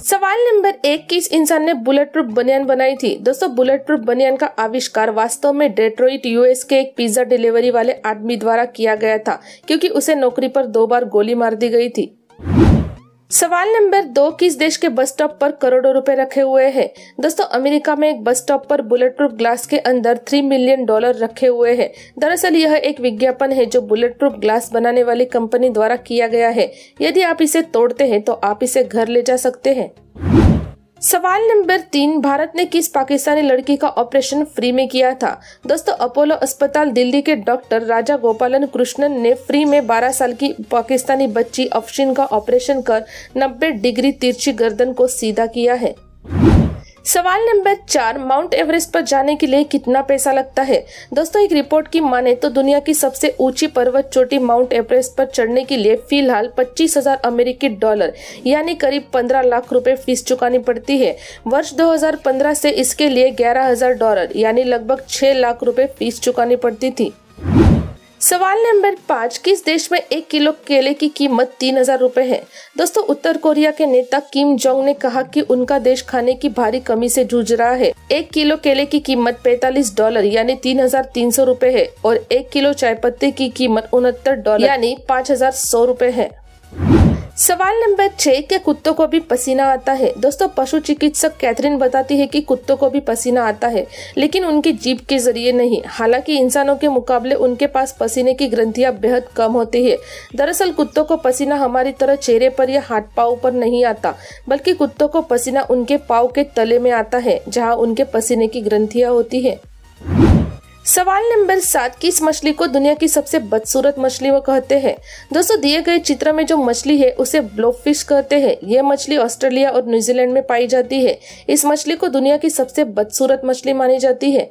सवाल नंबर 1, किस इंसान ने बुलेट प्रूफ बनियान बनाई थी? दोस्तों, बुलेट प्रूफ बनियान का आविष्कार वास्तव में डेट्रॉइट यूएस के एक पिज्जा डिलीवरी वाले आदमी द्वारा किया गया था, क्योंकि उसे नौकरी पर 2 बार गोली मार दी गई थी। सवाल नंबर 2, किस देश के बस स्टॉप पर करोड़ों रुपए रखे हुए हैं? दोस्तों, अमेरिका में एक बस स्टॉप पर बुलेट प्रूफ ग्लास के अंदर $3 मिलियन रखे हुए हैं। दरअसल यह एक विज्ञापन है जो बुलेट प्रूफ ग्लास बनाने वाली कंपनी द्वारा किया गया है। यदि आप इसे तोड़ते हैं तो आप इसे घर ले जा सकते हैं। सवाल नंबर 3, भारत ने किस पाकिस्तानी लड़की का ऑपरेशन फ्री में किया था? दोस्तों, अपोलो अस्पताल दिल्ली के डॉक्टर राजा गोपालन कृष्णन ने फ्री में 12 साल की पाकिस्तानी बच्ची अफशीन का ऑपरेशन कर 90 डिग्री तिरछी गर्दन को सीधा किया है। सवाल नंबर 4, माउंट एवरेस्ट पर जाने के लिए कितना पैसा लगता है? दोस्तों, एक रिपोर्ट की माने तो दुनिया की सबसे ऊंची पर्वत चोटी माउंट एवरेस्ट पर चढ़ने के लिए फिलहाल 25,000 अमेरिकी डॉलर यानी करीब 15 लाख रुपए फीस चुकानी पड़ती है। वर्ष 2015 से इसके लिए $11,000 यानी लगभग 6 लाख रुपए फीस चुकानी पड़ती थी। सवाल नंबर 5, किस देश में 1 किलो केले की कीमत 3,000 रुपए है? दोस्तों, उत्तर कोरिया के नेता किम जोंग ने कहा कि उनका देश खाने की भारी कमी से जूझ रहा है। 1 किलो केले की कीमत $45 यानी 3,300 रुपए है और 1 किलो चाय पत्ती की कीमत $69 यानी 5,100 रुपए है। सवाल नंबर 6, क्या कुत्तों को भी पसीना आता है? दोस्तों, पशु चिकित्सक कैथरीन बताती है कि कुत्तों को भी पसीना आता है, लेकिन उनकी जीभ के जरिए नहीं। हालांकि इंसानों के मुकाबले उनके पास पसीने की ग्रंथियां बेहद कम होती है। दरअसल कुत्तों को पसीना हमारी तरह चेहरे पर या हाथ पाँव पर नहीं आता, बल्कि कुत्तों को पसीना उनके पाँव के तले में आता है, जहाँ उनके पसीने की ग्रंथियां होती है। सवाल नंबर 7, किस मछली को दुनिया की सबसे बदसूरत मछली वो कहते हैं? दोस्तों, दिए गए चित्र में जो मछली है उसे ब्लोफिश कहते हैं। यह मछली ऑस्ट्रेलिया और न्यूजीलैंड में पाई जाती है। इस मछली को दुनिया की सबसे बदसूरत मछली मानी जाती है।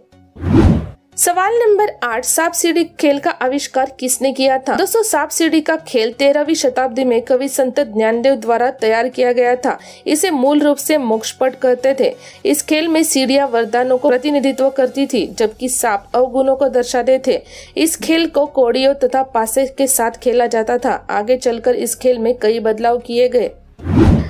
सवाल नंबर 8, सांप सीढ़ी खेल का आविष्कार किसने किया था? दोस्तों, सांप सीढ़ी का खेल 13वीं शताब्दी में कवि संत ज्ञानदेव द्वारा तैयार किया गया था। इसे मूल रूप से मोक्षपट कहते थे। इस खेल में सीढ़ियां वरदानों को प्रतिनिधित्व करती थी, जबकि सांप अवगुणों को दर्शाते थे। इस खेल को कौड़ियों तथा पासे के साथ खेला जाता था। आगे चलकर इस खेल में कई बदलाव किए गए।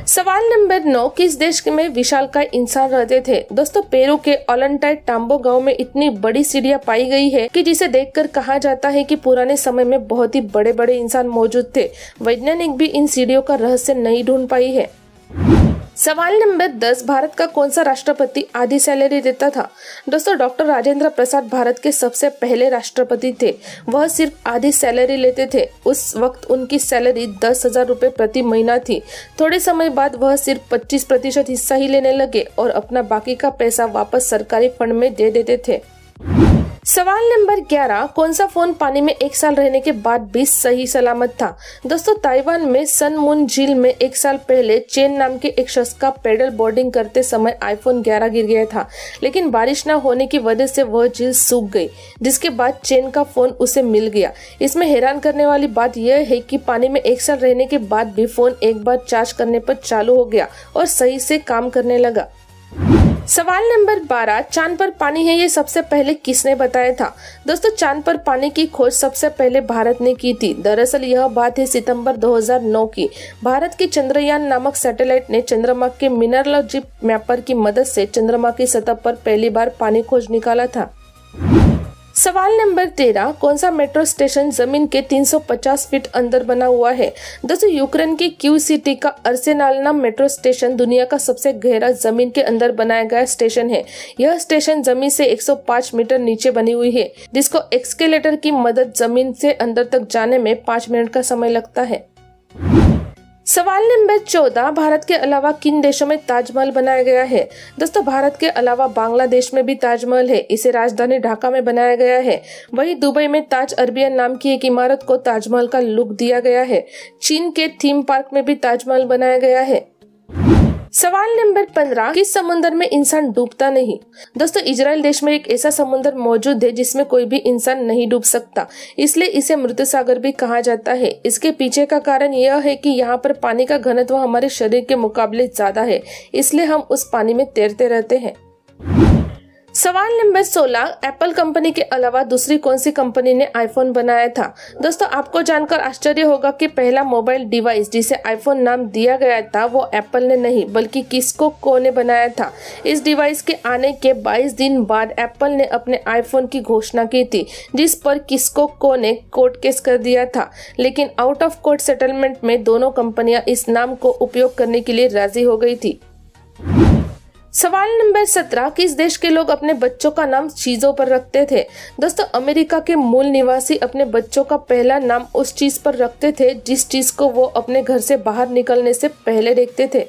सवाल नंबर 9, किस देश में विशालकाय इंसान रहते थे? दोस्तों, पेरू के ओलंटाई टाम्बो गांव में इतनी बड़ी सीढ़ियां पाई गई है कि जिसे देखकर कहा जाता है कि पुराने समय में बहुत ही बड़े बड़े इंसान मौजूद थे। वैज्ञानिक भी इन सीढ़ियों का रहस्य नहीं ढूंढ पाई है। सवाल नंबर 10, भारत का कौन सा राष्ट्रपति आधी सैलरी देता था? दोस्तों, डॉक्टर राजेंद्र प्रसाद भारत के सबसे पहले राष्ट्रपति थे। वह सिर्फ आधी सैलरी लेते थे। उस वक्त उनकी सैलरी 10,000 रुपए प्रति महीना थी। थोड़े समय बाद वह सिर्फ 25% हिस्सा ही लेने लगे और अपना बाकी का पैसा वापस सरकारी फंड में दे देते थे। सवाल नंबर 11, कौन सा फोन पानी में 1 साल रहने के बाद भी सही सलामत था? दोस्तों, ताइवान में सन मून झील में 1 साल पहले चेन नाम के एक शख्स का पैडल बोर्डिंग करते समय iPhone 11 गिर गया था, लेकिन बारिश न होने की वजह से वह झील सूख गई, जिसके बाद चेन का फोन उसे मिल गया। इसमें हैरान करने वाली बात यह है कि पानी में 1 साल रहने के बाद भी फोन एक बार चार्ज करने पर चालू हो गया और सही से काम करने लगा। सवाल नंबर 12, चांद पर पानी है ये सबसे पहले किसने बताया था? दोस्तों, चांद पर पानी की खोज सबसे पहले भारत ने की थी। दरअसल यह बात है सितंबर 2009 की। भारत की चंद्रयान नामक सैटेलाइट ने चंद्रमा के मिनरलॉजी मैपर की मदद से चंद्रमा की सतह पर पहली बार पानी खोज निकाला था। सवाल नंबर 13, कौन सा मेट्रो स्टेशन जमीन के 350 फीट अंदर बना हुआ है? दोस्तों, यूक्रेन की क्यू सिटी का अर्सेनाल नाम मेट्रो स्टेशन दुनिया का सबसे गहरा जमीन के अंदर बनाया गया स्टेशन है। यह स्टेशन जमीन से 105 मीटर नीचे बनी हुई है, जिसको एक्सकेलेटर की मदद जमीन से अंदर तक जाने में 5 मिनट का समय लगता है। सवाल नंबर 14, भारत के अलावा किन देशों में ताजमहल बनाया गया है? दोस्तों, भारत के अलावा बांग्लादेश में भी ताजमहल है। इसे राजधानी ढाका में बनाया गया है। वहीं दुबई में ताज अरबियन नाम की एक इमारत को ताजमहल का लुक दिया गया है। चीन के थीम पार्क में भी ताजमहल बनाया गया है। सवाल नंबर 15, किस समुद्र में इंसान डूबता नहीं? दोस्तों, इजराइल देश में एक ऐसा समुद्र मौजूद है जिसमें कोई भी इंसान नहीं डूब सकता, इसलिए इसे मृत सागर भी कहा जाता है। इसके पीछे का कारण यह है कि यहाँ पर पानी का घनत्व हमारे शरीर के मुकाबले ज्यादा है, इसलिए हम उस पानी में तैरते रहते हैं। सवाल नंबर 16, एप्पल कंपनी के अलावा दूसरी कौन सी कंपनी ने आईफोन बनाया था? दोस्तों आपको जानकर आश्चर्य होगा कि पहला मोबाइल डिवाइस जिसे आईफोन नाम दिया गया था वो एप्पल ने नहीं बल्कि किस्को को ने बनाया था। इस डिवाइस के आने के 22 दिन बाद एप्पल ने अपने आईफोन की घोषणा की थी, जिस पर किस्को को ने कोर्ट केस कर दिया था, लेकिन आउट ऑफ कोर्ट सेटलमेंट में दोनों कंपनियां इस नाम को उपयोग करने के लिए राजी हो गई थी। सवाल नंबर 17, किस देश के लोग अपने बच्चों का नाम चीजों पर रखते थे? दोस्तों अमेरिका के मूल निवासी अपने बच्चों का पहला नाम उस चीज पर रखते थे जिस चीज को वो अपने घर से बाहर निकलने से पहले देखते थे।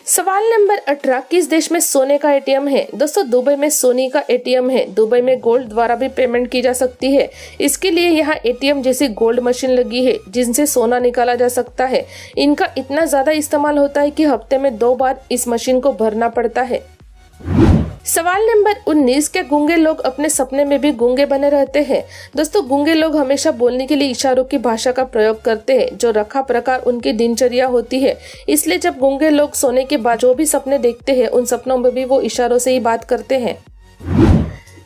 सवाल नंबर 18, किस देश में सोने का एटीएम है? दोस्तों दुबई में सोने का एटीएम है। दुबई में गोल्ड द्वारा भी पेमेंट की जा सकती है। इसके लिए यहाँ एटीएम जैसी गोल्ड मशीन लगी है जिनसे सोना निकाला जा सकता है। इनका इतना ज्यादा इस्तेमाल होता है कि हफ्ते में 2 बार इस मशीन को भरना पड़ता है। सवाल नंबर 19, क्या गूंगे लोग अपने सपने में भी गूंगे बने रहते हैं? दोस्तों गूंगे लोग हमेशा बोलने के लिए इशारों की भाषा का प्रयोग करते हैं, जो रखा प्रकार उनकी दिनचर्या होती है। इसलिए जब गूंगे लोग सोने के बाद जो भी सपने देखते हैं उन सपनों में भी वो इशारों से ही बात करते हैं।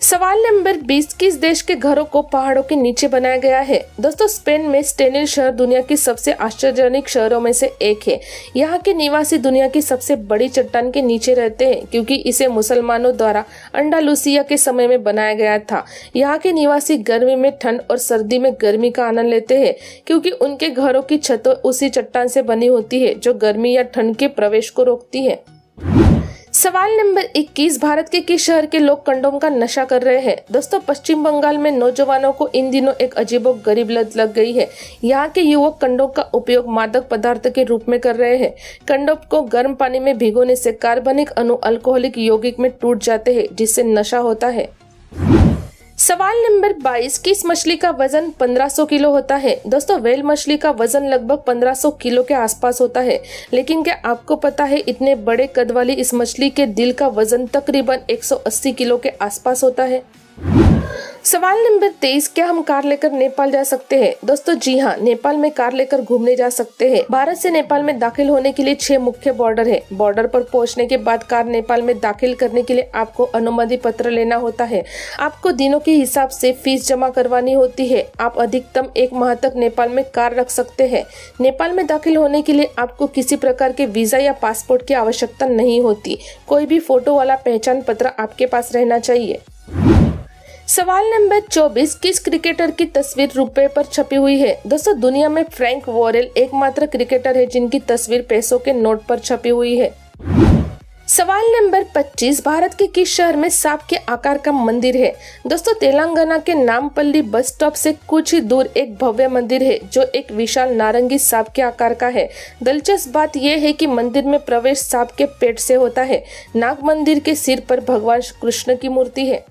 सवाल नंबर 20, किस देश के घरों को पहाड़ों के नीचे बनाया गया है? दोस्तों स्पेन में स्टेनिल शहर दुनिया की सबसे आश्चर्यजनक शहरों में से एक है। यहाँ के निवासी दुनिया की सबसे बड़ी चट्टान के नीचे रहते हैं क्योंकि इसे मुसलमानों द्वारा अंडालुसिया के समय में बनाया गया था। यहाँ के निवासी गर्मी में ठंड और सर्दी में गर्मी का आनंद लेते हैं क्योंकि उनके घरों की छतें उसी चट्टान से बनी होती है जो गर्मी या ठंड के प्रवेश को रोकती है। सवाल नंबर 21, भारत के किस शहर के लोग कंडोम का नशा कर रहे हैं? दोस्तों पश्चिम बंगाल में नौजवानों को इन दिनों एक अजीबोगरीब लत लग गई है। यहाँ के युवक कंडोम का उपयोग मादक पदार्थ के रूप में कर रहे हैं। कंडोम को गर्म पानी में भिगोने से कार्बनिक अणु अल्कोहलिक यौगिक में टूट जाते हैं जिससे नशा होता है। सवाल नंबर 22, किस मछली का वजन 1500 किलो होता है? दोस्तों व्हेल मछली का वजन लगभग 1500 किलो के आसपास होता है, लेकिन क्या आपको पता है इतने बड़े कद वाली इस मछली के दिल का वजन तकरीबन 180 किलो के आसपास होता है। सवाल नंबर 23, क्या हम कार लेकर नेपाल जा सकते हैं? दोस्तों जी हाँ, नेपाल में कार लेकर घूमने जा सकते हैं। भारत से नेपाल में दाखिल होने के लिए 6 मुख्य बॉर्डर है। बॉर्डर पर पहुंचने के बाद कार नेपाल में दाखिल करने के लिए आपको अनुमति पत्र लेना होता है। आपको दिनों के हिसाब से फीस जमा करवानी होती है। आप अधिकतम 1 माह तक नेपाल में कार रख सकते हैं। नेपाल में दाखिल होने के लिए आपको किसी प्रकार के वीजा या पासपोर्ट की आवश्यकता नहीं होती। कोई भी फोटो वाला पहचान पत्र आपके पास रहना चाहिए। सवाल नंबर 24, किस क्रिकेटर की तस्वीर रुपए पर छपी हुई है? दोस्तों दुनिया में फ्रैंक वॉरेल एकमात्र क्रिकेटर है जिनकी तस्वीर पैसों के नोट पर छपी हुई है। सवाल नंबर 25, भारत के किस शहर में सांप के आकार का मंदिर है? दोस्तों तेलंगाना के नामपल्ली बस स्टॉप से कुछ ही दूर एक भव्य मंदिर है जो एक विशाल नारंगी सांप के आकार का है। दिलचस्प बात यह है कि मंदिर में प्रवेश सांप के पेट से होता है। नाग मंदिर के सिर पर भगवान कृष्ण की मूर्ति है।